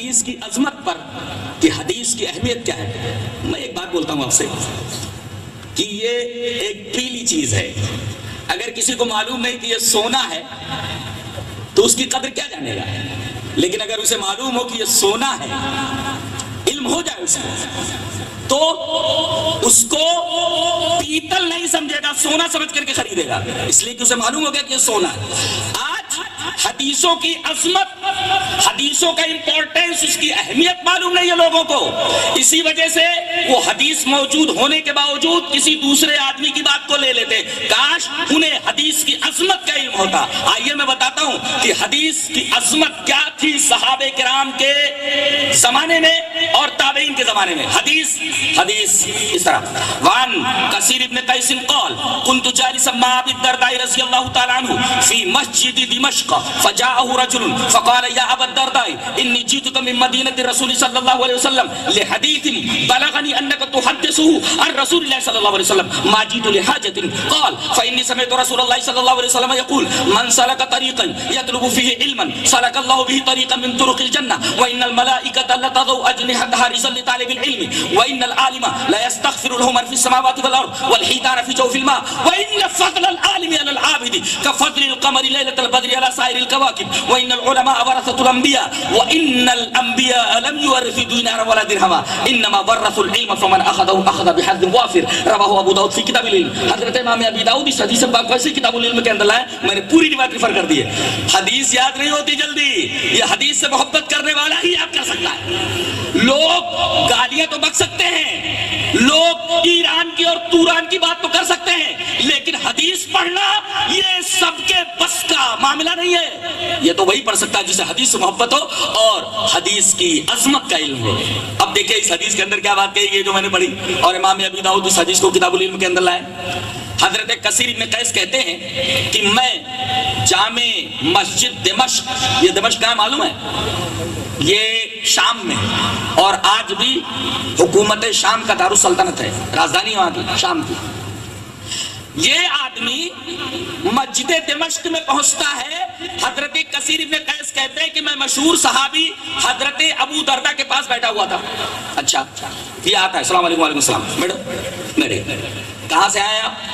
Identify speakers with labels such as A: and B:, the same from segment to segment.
A: حدیث کی عظمت پر کہ حدیث کی اہمیت کیا ہے، میں ایک بات بولتا ہوں آپ سے کہ یہ ایک پیلی چیز ہے. اگر کسی کو معلوم نہیں کہ یہ سونا ہے تو اس کی قدر کیا جانے گا، لیکن اگر اسے معلوم ہو کہ یہ سونا ہے، علم ہو جائے اس کو، تو اس کو پیتل نہیں سمجھے گا، سونا سمجھ کر کے خریدے گا، اس لیے کہ اسے معلوم ہو گیا کہ یہ سونا ہے. آج حدیثوں کی عظمت، حدیثوں کا امپورٹنس، اس کی اہمیت معلوم نہیں ہے لوگوں کو. اسی وجہ سے وہ حدیث موجود ہونے کے باوجود کسی دوسرے آدمی کی بات کو لے لیتے. کاش انہیں حدیث کی عظمت کا علم ہوتا. آئیے میں بتاتا ہوں کہ حدیث کی عظمت کیا تھی صحابہ کرام کے زمانے میں اور تابعین کے زمانے میں. حدیث اس طرح وان کثیر ابن قیس قال كنت جالسا مع ابي الدرداء رضي الله تعالى عنه في مسجد دمشق فجاءه رجل فقال يا ابا الدرداء اني جئتك من مدينه الرسول صلى الله عليه وسلم لحديث بلغني انك تحدثه عن رسول الله صلى الله عليه وسلم ما جئت لحاجه قال فاني سمعت رسول الله صلى الله عليه وسلم يقول من سلك طريقا يطلب فيه علما سلك الله به طريقا من طرق الجنه وان الملائكه لتضع اجنحتها رزقا لطالب العلم وان العالم لا يستغفر له من في السماوات والارض والحيتان في جوف الماء وان فضل العالم على العابد كفضل القمر ليله البدر على سائر الكواكب وان العلماء ورثه الانبياء وان الانبياء لم يورثوا دينارا ولا درهما انما ورثوا العلم فمن اخذه اخذ بحظ وافر. رواه ابو داؤد في کتاب العلم. حضرت امام ابی داؤد اس حدیث سے ویسے کتاب العلم کے اندر لائے، میں نے پوری روایت ریفر کر دی ہے. حدیث یاد نہیں ہوتی جلدی، یہ حدیث سے محبت کرنے والا ہی یاد کر سکتا ہے. لوگ گالیاں تو بک سکتے ہیں، لوگ ایران کی اور توران کی بات تو کر سکتے ہیں، لیکن حدیث پڑھنا یہ سب کے بس کا معاملہ نہیں ہے. یہ تو وہی پڑھ سکتا ہے جسے حدیث سے محبت ہو اور حدیث کی عظمت کا علم ہو. اب دیکھیں اس حدیث کے اندر کیا بات کہی گئی جو میں نے پڑھی اور امام ابی داؤد اس حدیث کو کتاب العلم کے اندر لائے. حضرت کثیر ابن قیس کہتے ہیں کہ میں جامع مسجد دمشق، یہ دمشق کہاں معلوم ہے؟ یہ شام میں، اور آج بھی حکومت شام کا دارالسلطنت ہے، راجدھانی وہاں کی شام کی. یہ آدمی مسجد دمشق میں پہنچتا ہے. حضرت کثیر ابن قیس کہتے ہیں کہ میں مشہور صحابی حضرت ابو درداء کے پاس بیٹھا ہوا تھا. اچھا یہ آتا ہے، السلام علیکم. وعلیکم السلام. میرے کہاں سے آئے آپ؟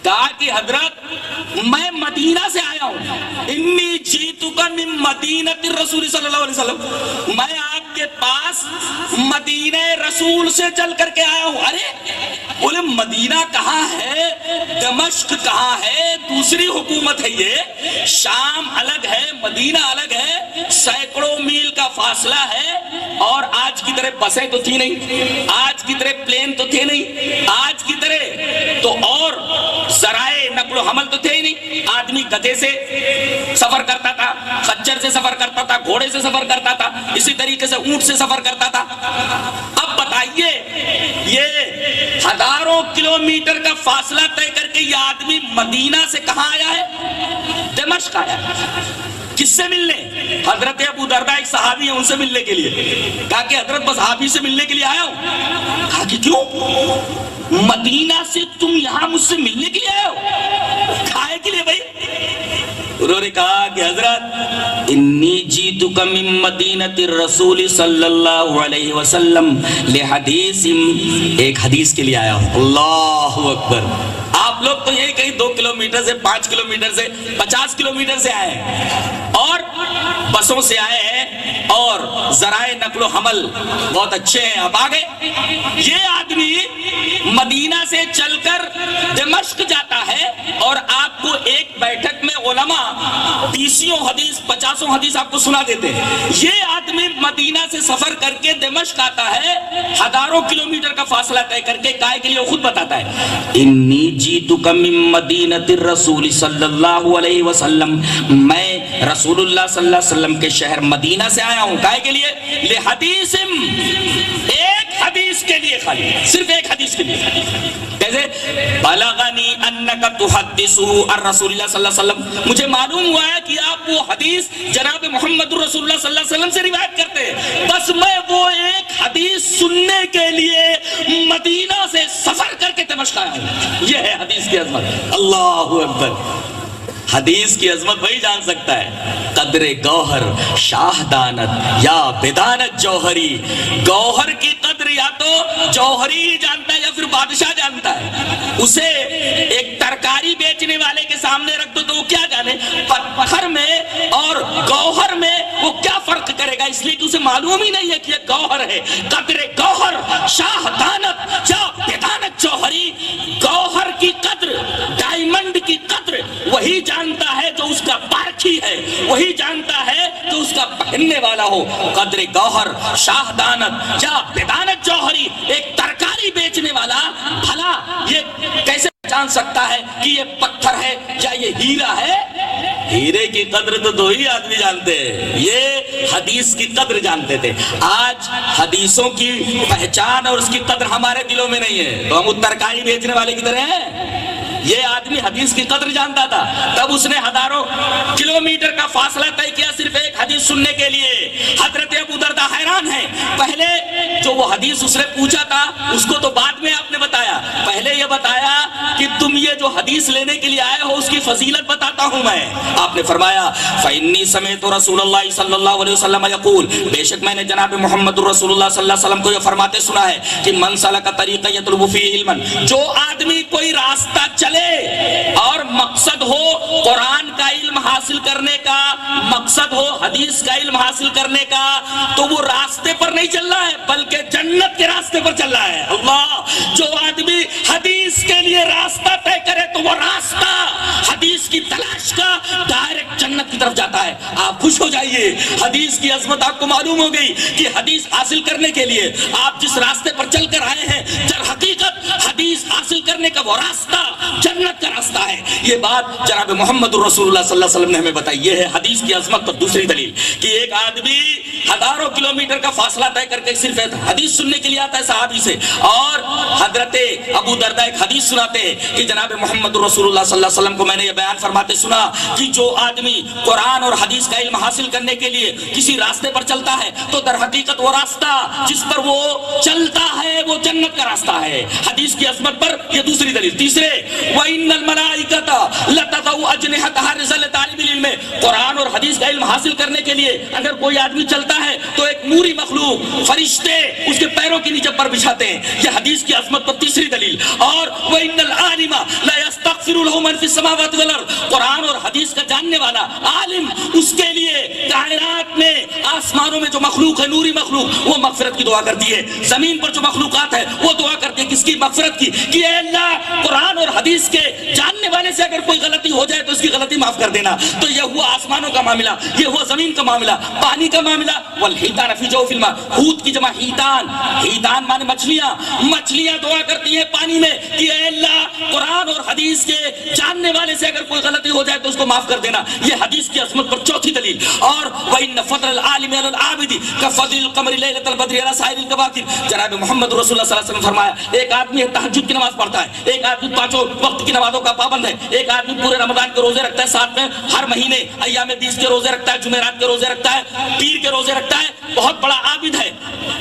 A: کہا کہ حضرت میں مدینہ سے آیا ہوں. انی جیتک من مدینۃ الرسول صلی اللہ علیہ وسلم، میں آپ کے پاس مدینہ رسول سے چل کر کے آیا ہوں. ارے بولے مدینہ کہاں ہے، دمشق کہاں ہے؟ دوسری حکومت ہے یہ. شام الگ ہے، مدینہ الگ ہے، سینکڑوں میل کا فاصلہ ہے. اور آج کی طرح بسیں تو تھی نہیں، آج کی طرح پلین تو تھے نہیں، آج کی طرح تو اور ذرائع نقل و حمل تو تھے ہی نہیں. آدمی گدھے سے سفر کرتا تھا، خچر سے سفر کرتا تھا، گھوڑے سے سفر کرتا تھا، اسی طریقے سے اونٹ سے سفر کرتا تھا. اب بتائیے یہ ہزاروں کلومیٹر کا فاصلہ طے کر کے یہ آدمی مدینہ سے کہاں آیا ہے؟ دمشق آیا ہے. کس سے ملنے؟ حضرت ابو درداء ایک صحابی ہیں، ان سے ملنے کے لیے. کہا کہ حضرت بس آپ ہی سے ملنے کے لیے آیا ہوں. کہا کہ کیوں؟ مدینہ سے تم یہاں مجھ سے ملنے کے لیے آئے ہو؟ کھائے کے لیے بھائی. انہوں نے کہا کہ حضرت انی جیتک من مدینۃ الرسول صلی اللہ علیہ وسلم لحدیث، ایک حدیث کے لیے آیا ہوں. اللہ اکبر. آپ لوگ تو یہی کہیں 2 کلومیٹر سے 5 کلومیٹر سے 50 کلومیٹر سے آئے ہیں اور بسوں سے آئے ہیں اور ذرائع نقل و حمل بہت اچھے ہیں، آپ آ گئے. یہ آدمی مدینہ سے چل کر دمشق جاتا ہے اور آپ کو ایک بیٹھک میں علماء 20 حدیث 50 حدیث آپ کو سنا دیتے ہیں. یہ آدمی مدینہ سے سفر کر کے دمشق آتا ہے، ہزاروں کلومیٹر کا فاصلہ طے کر کے. کائے کے لیے وہ خود بتاتا ہے انی جیتک من مدینۃ الرسول صلی اللہ علیہ وسلم، میں رسول اللہ صلی اللہ علیہ وسلم کے شہر مدینہ سے آیا ہوں. کائے کے لیے؟ لحدیث، ایک حدیث کے لیے، خالی صرف ایک حدیث کے لیے. کیسے؟ بلغنی انک تحدث عن رسول اللہ صلی اللہ علیہ وسلم، مجھے معلوم ہوا ہے کہ آپ وہ حدیث جناب محمد رسول اللہ صلی اللہ علیہ وسلم سے روایت کرتے ہیں. بس میں وہ ایک حدیث سننے کے لیے مدینہ سے سفر کر کے دمشق آیا ہوں. یہ ہے حدیث کی عظمت. اللہ اکبر. حدیث کی عظمت وہی جان سکتا ہے. قدر گوہر شاہ دانت یا بدانت جوہری. گوہر کی قدر یا تو جوہری ہی جانتا ہے یا پھر بادشاہ جانتا ہے. اسے ایک ترکاری بیچنے والے کے سامنے رکھ دو تو وہ کیا جانے پتھر میں اور گوہر میں وہ کیا فرق کرے گا, اس لیے کہ اسے معلوم ہی نہیں ہے کہ یہ گوہر ہے. قدر گوہر شاہ دانت یا بدانت جوہری. گوہر کی قدر, ڈائمنڈ کی قدر وہی جانتا ہے جو اس کا پارکھی ہے, وہی جانتا ہے جو اس کا پہننے والا ہو. قدر گوہر شاہ دانت یا بدانت جوہری. ایک ترکاری بیچنے والا بھلا یہ کیسے جان سکتا ہے کہ یہ پتھر ہے یا یہ ہیرا ہے؟ ہیرے کی قدر تو دو ہی آدمی جانتے ہیں, یہ حدیث کی قدر جانتے تھے. آج حدیثوں کی پہچان اور اس کی قدر ہمارے دلوں میں نہیں ہے تو ہم ترکاری بیچنے والے کی طرح ہیں. یہ آدمی حدیث کی قدر جانتا تھا, تب اس نے ہزاروں کلومیٹر کا فاصلہ طے کیا صرف ایک حدیث سننے کے لیے. حضرت ابو درداء حیران ہیں. پہلے جو وہ حدیث اس نے پوچھا تھا اس کو تو بعد میں آپ نے بتایا, پہلے یہ بتایا کہ تم یہ جو حدیث لینے کے لیے آئے ہو اس کی فضیلت بتاتا ہوں میں. آپ نے فرمایا فإنی سمعت رسول اللہ صلی اللہ علیہ وسلم یقول, بے شک میں نے جناب محمد رسول اللہ صلی اللہ علیہ وسلم کو یہ فرماتے سنا ہے کہ من سلک طریقا یطلب فیہ علما, جو آدمی کوئی راستہ چلے اور مقصد ہو قرآن کا علم حاصل کرنے کا, مقصد ہو حدیث کا علم حاصل کرنے کا, تو وہ راستے پر نہیں چل رہا ہے بلکہ جنت کے راستے پر چل رہا ہے. اللہ, جو آدمی حدیث کے لیے راستہ طے کرے تو وہ راستہ حدیث کی تلاش کا ڈائریکٹ جنت کی طرف جاتا ہے. آپ خوش ہو جائیے, حدیث کی عظمت آپ کو معلوم ہو گئی کہ حدیث حاصل کرنے کے لیے آپ جس راستے پر چل کر آئے ہیں در حقیقت حدیث حاصل کرنے کا وہ راستہ جنت کا راستہ ہے. یہ بات جناب محمد رسول اللہ صلی اللہ علیہ وسلم نے ہمیں بتائی. یہ ہے حدیث کی عظمت پر دوسری دلیل کہ ایک آدمی ہزاروں کلومیٹر کا فاصلہ طے کر کے صرف حدیث سننے کے لیے آتا ہے صحابی سے. اور حضرت ابو درداء ایک حدیث سناتے ہیں کہ جناب محمد رسول اللہ صلی اللہ علیہ وسلم کو میں نے یہ بیان فرماتے سنا کہ جو آدمی قرآن اور حدیث کا علم حاصل کرنے کے لیے کسی راستے پر چلتا ہے تو در حقیقت وہ راستہ جس پر وہ چلتا ہے وہ جنت کا راستہ ہے. حدیث کی عظمت پر یہ دوسری دلیل. تیسرے وَإِنَّ الْمَلَائِكَةَ لَتَضَعُ أَجْنِحَتَهَا لِرِجَالِ طَالِبِ الْعِلْمِ. قرآن اور حدیث کا علم حاصل کرنے کے لیے اگر کوئی آدمی چلتا ہے تو ایک نوری مخلوق فرشتے اس کے پیروں کے نیچے پر بچھاتے ہیں. یہ حدیث کی عظمت پر تیسری دلیل. اور وَإِنَّ الْعَالِمَ لَا يَسْتَغْفِرُ لَهُ مَنْ فِي السَّمَاوَاتِ وَالْأَرْضِ. قرآن اور حدیث کا جاننے والا عالم, اس کے لیے کائنات میں آسمانوں میں جو مخلوق ہے نوری مخلوق وہ مغفرت کی دعا کرتی ہے. زمین پر جو مخلوقات ہے وہ دعا کرتی ہے کس کی؟ مغفرت کی. کہ اے اللہ قرآن اور حدیث کے جاننے والے سے اگر کوئی غلطی ہو جائے تو اس کی غلطی معاف کر دینا. تو یہ ہوا آسمانوں کا معاملہ, یہ ہوا زمین کا معاملہ, پانی کا معاملہ. والحیتان فی جوف الماء, حوت کی جمع حیتان, حیتان مانے مچھلیاں. مچھلیاں دعا کرتی ہیں پانی میں کہ اے اللہ قرآن اور حدیث کے جاننے والے سے اگر کوئی غلطی ہو جائے تو اس کو معاف کر دینا. یہ حدیث کی عظمت پر چوتھی دلیل. اور وَإِنَّ فَضْلَ الْعَالِمِ عَلَى الْعَابِدِ كَفَضْلِ الْقَمَرِ لَيْلَةَ الْبَدْرِ عَلَى سَائِرِ الْكَوَاكِبِ. جناب محمد رسول اللہ صلی اللہ علیہ وسلم فرمایا ایک آدمی تہجد کی نماز پڑھتا ہے, ایک آدمی پانچوں وقت کی نمازوں کا پابند ہے, ایک آدمی پورے رمضان کے روزے رکھتا ہے, ساتھ میں ہر مہینے ایام بیس کے روزے رکھتا ہے, جمعرات کے روزے رکھتا ہے, پیر کے روزے رکھتا ہے, بہت بڑا عابد ہے,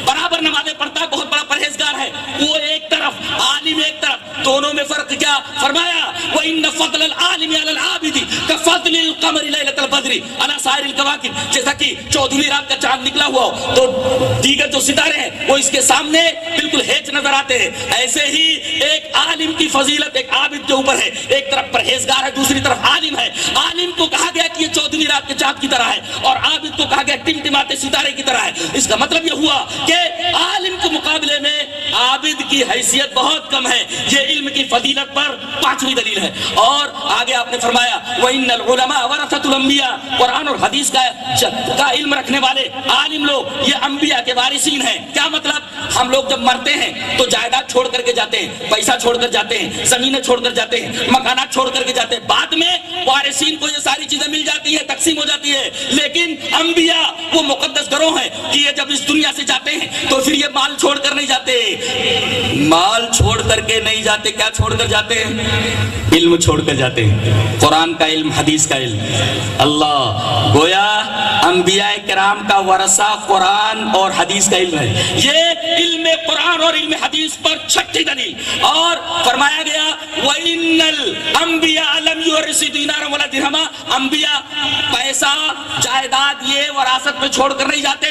A: برابر نمازیں پڑھتا ہے, بہت بڑا پرہیزگار ہے. وہ ایک طرف, عالم ایک طرف, دونوں میں فرق کیا فرمایا؟ وَإِنَّ فَضْلَ الْعَالِمِ عَلَى الْعَابِدِ كَفَضْلِ الْقَمَرِ لَيْلَةَ الْبَدْرِ عَلَى سَائِرِ الْكَوَاكِبِ. جیسا کہ 14ویں رات کا چاند نکلا ہوا ہو تو دیگر جو ستارے ہیں وہ اس کے سامنے بالکل ہیچ نظر آتے ہیں. ایسے ہی ایک عالم کی فضیلت ایک عابد کے اوپر ہے. ایک طرف پرہیزگار ہے, دوسری طرف عالم ہے. عالم کو کہا گیا کہ یہ 14ویں رات کے چاند کی طرح ہے اور عابد کو کہا گیا ٹمٹماتے ستارے کی طرح ہے. اس کا مطلب یہ ہوا کہ عالم کے مقابلے میں عابد کی حیثیت بہت کم ہے. یہ علم کی فضیلت پر پانچویں دلیل ہے. اور آگے آپ نے فرمایا وَإِنَّ الْعُلَمَاءَ وَرَثَةُ الْأَنْبِيَاءِ. قرآن اور حدیث کا علم رکھنے والے عالم لوگ یہ انبیاء کے وارثین ہیں. کیا مطلب؟ ہم لوگ جب مرتے ہیں تو جائیداد چھوڑ کر کے جاتے ہیں, پیسہ چھوڑ کر جاتے ہیں, زمینیں چھوڑ کر جاتے ہیں, مکانات چھوڑ کر کے جاتے ہیں. بعد میں وارثین کو یہ ساری چیزیں مل جاتی ہیں, تقسیم ہو جاتی ہے. لیکن انبیاء وہ مقدس گروہ ہیں کہ یہ جب اس دنیا سے جاتے ہیں تو پھر یہ مال چھوڑ کر نہیں جاتے. مال چھوڑ کر کے نہیں جاتے, کیا چھوڑ کر جاتے ہیں؟ علم چھوڑ کر جاتے ہیں, قرآن کا علم, حدیث کا علم. اللہ گویا انبیاء کرام کا ورثہ قرآن اور حدیث کا علم ہے. یہ علم قرآن اور علم حدیث پر چھٹی دلیل. اور فرمایا گیا وَإِنَّ الْأَنْبِيَاءَ لَمْ يُوَرِّثُوا دِينَارًا وَلَا دِرْهَمًا. انبیاء پیسہ جائیداد یہ وراثت میں چھوڑ کر نہیں جاتے.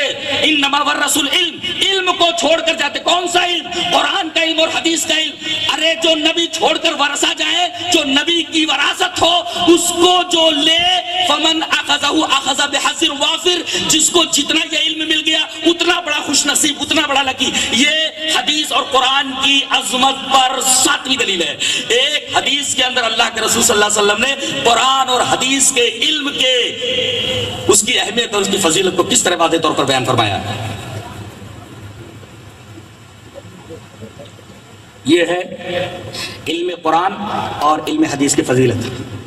A: انما ورثوا العلم, علم کو چھوڑ کر جاتے. کون سا علم؟ قرآن کا علم اور حدیث کا علم. ارے جو نبی چھوڑ کر ورثہ جائے, جو نبی کی وراثت ہو اس کو جو لے, فمن اخذہ اخذ بحظ وافر, جس کو جتنا یہ علم مل گیا اتنا بڑا خوش نصیب, اتنا بڑا لکی. یہ حدیث اور قرآن کی عظمت پر ساتویں دلیل ہے. ایک حدیث کے اندر اللہ کے رسول صلی اللہ علیہ وسلم نے قرآن اور حدیث کے علم کے اس کی اہمیت اور اس کی فضیلت کو کس طرح واضح طور پر بیان فرمایا. یہ ہے علم قرآن اور علم حدیث کی فضیلت.